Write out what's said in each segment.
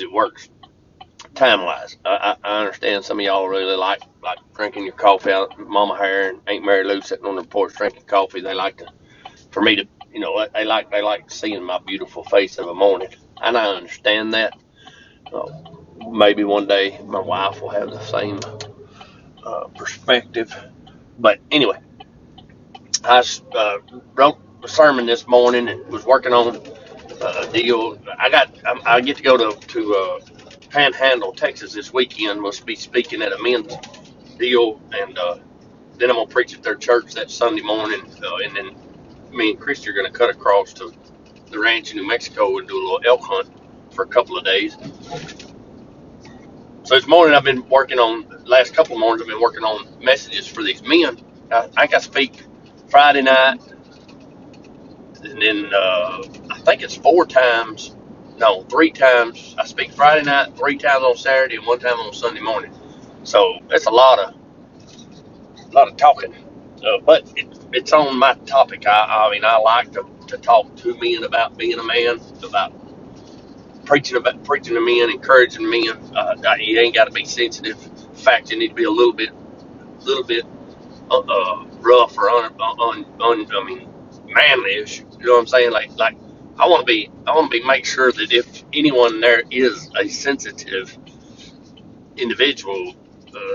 as it works time wise. I understand some of y'all really like drinking your coffee out of Mama Hair and Aunt Mary Lou sitting on the porch drinking coffee. They like to, for me to, they like seeing my beautiful face of a morning, and I understand that. Uh, Maybe one day my wife will have the same perspective. But anyway, I wrote a sermon this morning and was working on a deal. I get to go to Panhandle, Texas this weekend. We'll be speaking at a men's deal, and then I'm gonna preach at their church that Sunday morning, and then me and Christy are gonna cut across to the ranch in New Mexico and do a little elk hunt for a couple of days. So this morning I've been working on, last couple of mornings I've been working on messages for these men. I think I speak Friday night, and then I think it's 3 times. I speak Friday night, 3 times on Saturday, and 1 time on Sunday morning. So that's a lot of talking. But it's on my topic. I mean, I like to talk to men about being a man, about preaching to men, encouraging men. You ain't got to be sensitive. In fact, you need to be a little bit rough or manly-ish. You know what I'm saying? Like I want to be make sure that if anyone there is a sensitive individual,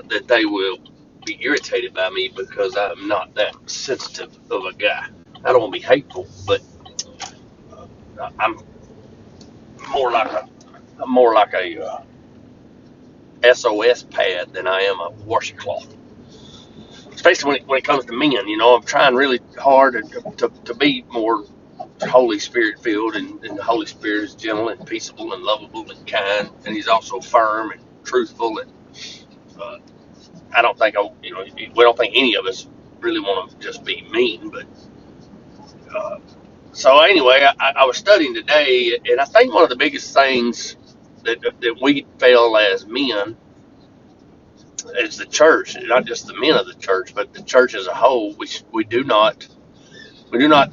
that they will be irritated by me because I'm not that sensitive of a guy. I don't want to be hateful, but I'm more like a SOS pad than I am a washcloth. Especially when it comes to men, I'm trying really hard to be more Holy Spirit filled, and the Holy Spirit is gentle and peaceable and lovable and kind, and He's also firm and truthful. And I don't think we don't think any of us really want to just be mean, but so anyway, I was studying today, and I think one of the biggest things that we fail as men is the church, not just the men of the church, but the church as a whole. We do not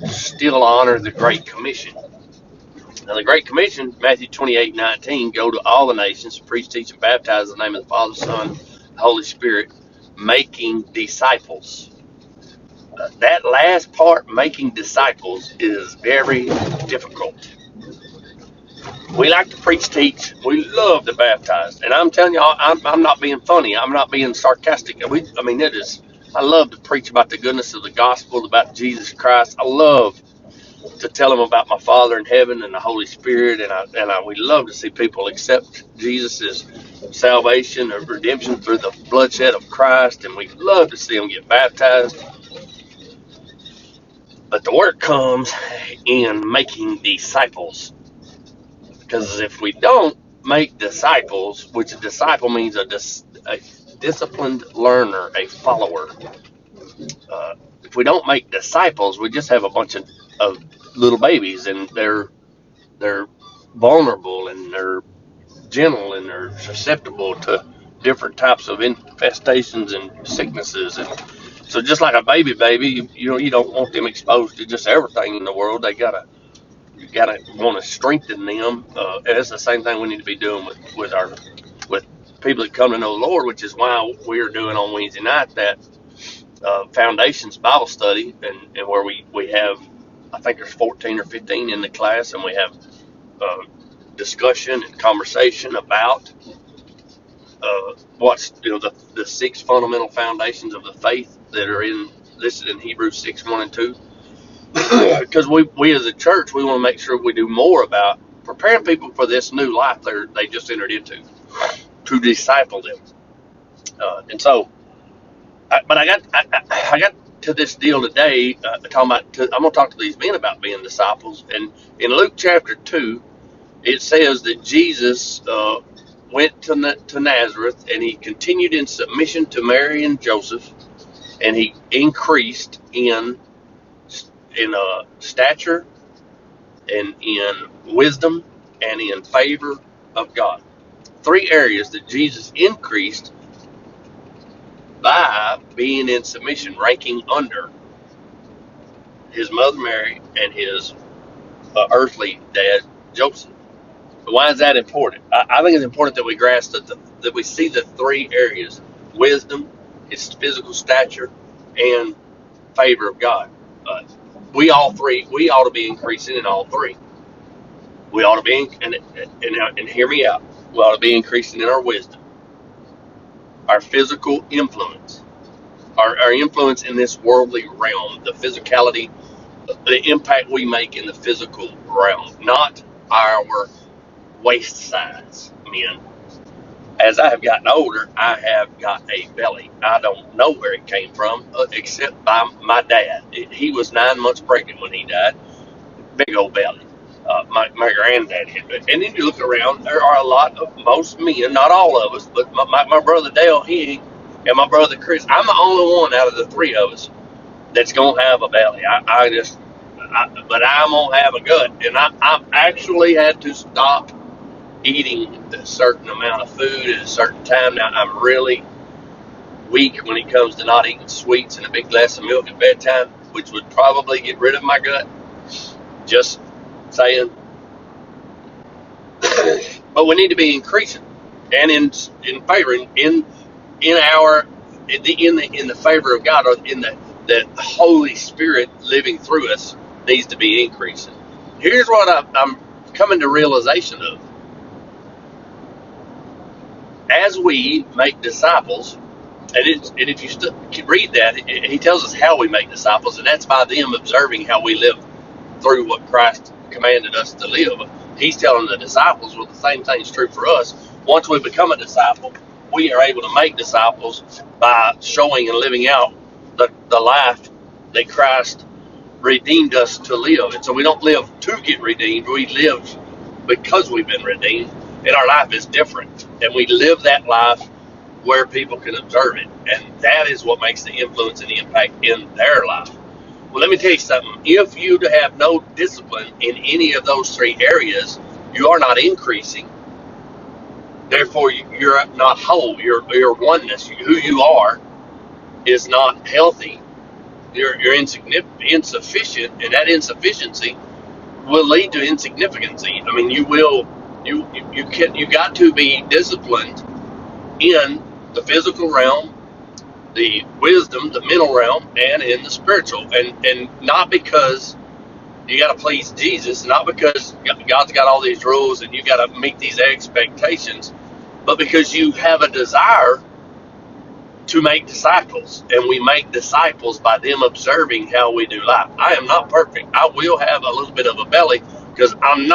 still honor the Great Commission. Now, the Great Commission, Matthew 28:19, go to all the nations, preach, teach, and baptize in the name of the Father, Son, Holy Spirit, making disciples. That last part, making disciples, is very difficult. We like to preach, teach. We love to baptize. And I'm telling y'all, I'm not being funny. I'm not being sarcastic. I love to preach about the goodness of the gospel, about Jesus Christ. I love to tell them about my Father in heaven and the Holy Spirit. And we love to see people accept Jesus' salvation or redemption through the bloodshed of Christ. And we love to see them get baptized. But the work comes in making disciples. Because if we don't make disciples, which a disciple means a disciplined learner, a follower. If we don't make disciples, we just have a bunch of little babies, and they're vulnerable, and they're gentle, and they're susceptible to different types of infestations and sicknesses. And so just like a baby, you don't want them exposed to just everything in the world. You gotta want to strengthen them, and it's the same thing we need to be doing with people that come to know the Lord, which is why we're doing on Wednesday night that Foundations Bible study, and where we have, I think there's 14 or 15 in the class, and we have discussion and conversation about what's the 6 fundamental foundations of the faith that are listed in Hebrews 6:1 and 2. Because we as a church, we want to make sure we do more about preparing people for this new life they just entered into, to disciple them. And so, but I got to this deal today, I'm going to talk to these men about being disciples. And in Luke chapter 2, it says that Jesus went to Nazareth, and He continued in submission to Mary and Joseph, and He increased in stature and in wisdom and in favor of God. 3 areas that Jesus increased by being in submission, ranking under His mother Mary and His earthly dad Joseph. Why is that important? I think it's important that we grasp that we see the three areas: wisdom, his physical stature, and favor of God. Uh, we all three, we ought to be increasing in all three. We ought to be, and hear me out. We ought to be increasing in our wisdom, our physical influence, our influence in this worldly realm, the physicality, the impact we make in the physical realm, not our waist size, men. As I have gotten older, I have got a belly. I don't know where it came from, except by my dad. He was 9 months pregnant when he died. Big old belly. My granddad had it. And then you look around, there are a lot of, most men, not all of us, but my brother Dale, and my brother Chris, I'm the only one out of the three of us that's going to have a belly. But I'm going to have a gut. And I've actually had to stop eating a certain amount of food at a certain time. Now, I'm really weak when it comes to not eating sweets and a big glass of milk at bedtime, which would probably get rid of my gut. Just saying. But we need to be increasing and in favor in the favor of God, or in the Holy Spirit living through us needs to be increasing. Here's what I'm coming to realization of: as we make disciples, and if you read that, he tells us how we make disciples, and that's by them observing how we live through what Christ commanded us to live. He's telling the disciples, well, the same thing's true for us. Once we become a disciple, we are able to make disciples by showing and living out the life that Christ redeemed us to live. And so we don't live to get redeemed, we live because we've been redeemed, and our life is different. And we live that life where people can observe it. And that is what makes the influence and the impact in their life. Well, let me tell you something. If you have no discipline in any of those three areas, you are not increasing. Therefore, you're not whole. Your oneness, who you are, is not healthy. You're insufficient, and that insufficiency will lead to insignificancy. I mean, you got to be disciplined in the physical realm, the wisdom, the mental realm, and in the spiritual. And not because you got to please Jesus, not because God's got all these rules and you got to meet these expectations, but because you have a desire to make disciples. And we make disciples by them observing how we do life. I am not perfect. I will have a little bit of a belly because I'm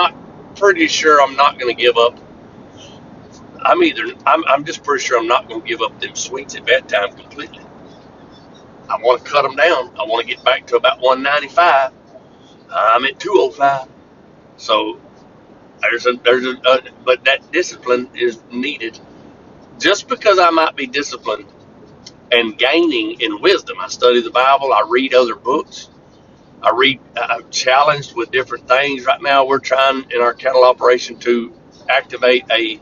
pretty sure I'm not going to give up. I'm just pretty sure I'm not going to give up them sweets at bedtime completely. I want to cut them down. I want to get back to about 195. I'm at 205. So but that discipline is needed. Just because I might be disciplined and gaining in wisdom, I study the Bible, I read other books, I'm challenged with different things. Right now, we're trying in our cattle operation to activate a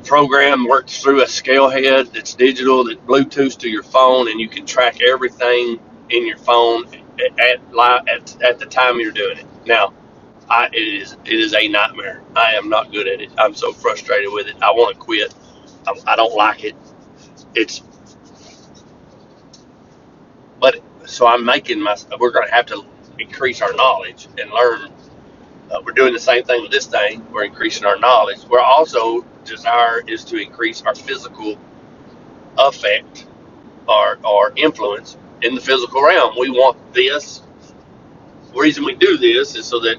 program works through a scale head that's digital, that Bluetooths to your phone, and you can track everything in your phone at the time you're doing it. Now, it is a nightmare. I am not good at it. I'm so frustrated with it. I want to quit. I don't like it. But so we're going to have to increase our knowledge and learn. We're doing the same thing with this thing. We're increasing our knowledge. We're also desire is to increase our physical effect or influence in the physical realm. We want this. The reason we do this is so that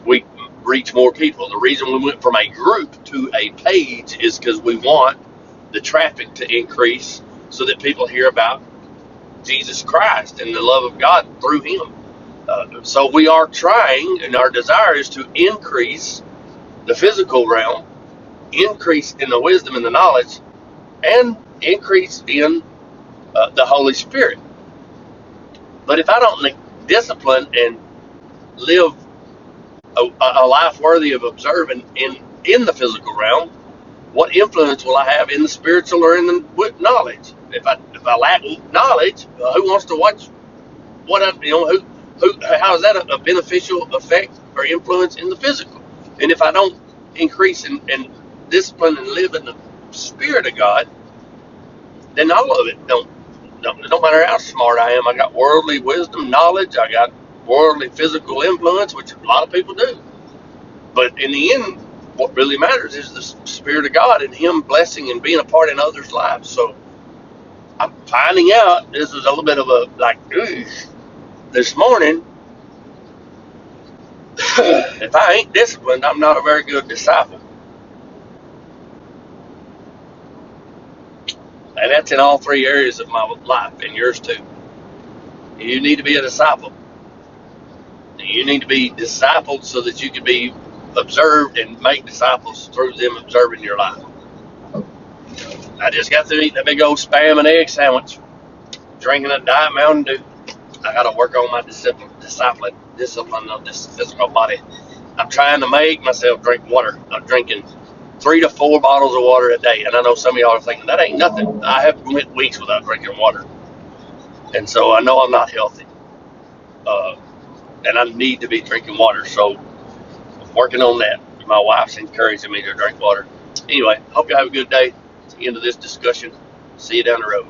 we reach more people. The reason we went from a group to a page is because we want the traffic to increase so that people hear about Jesus Christ and the love of God through him. So we are trying, and our desire is to increase the physical realm, increase in the wisdom and the knowledge, and increase in the Holy Spirit. But if I don't discipline and live a life worthy of observing in the physical realm, what influence will I have in the spiritual or in the knowledge? If I lack knowledge, who wants to watch how is that a beneficial effect or influence in the physical? And if I don't increase and discipline and live in the Spirit of God, then all of it don't matter how smart I am. I got worldly wisdom, knowledge. I got worldly physical influence, which a lot of people do. But in the end, what really matters is the Spirit of God and Him blessing and being a part in others' lives. So I'm finding out this is a little bit of a like this morning. If I ain't disciplined, I'm not a very good disciple. And that's in all three areas of my life, and yours too. You need to be a disciple. You need to be discipled so that you can be observed and make disciples through them observing your life. I just got to eat that big old spam and egg sandwich, drinking a Diet Mountain Dew. I got to work on my discipline of this physical body. I'm trying to make myself drink water. I'm drinking 3 to 4 bottles of water a day. And I know some of y'all are thinking, that ain't nothing. I have went weeks without drinking water. And so I know I'm not healthy. And I need to be drinking water. So I'm working on that. My wife's encouraging me to drink water. Anyway, hope you have a good day. It's the end of this discussion. See you down the road.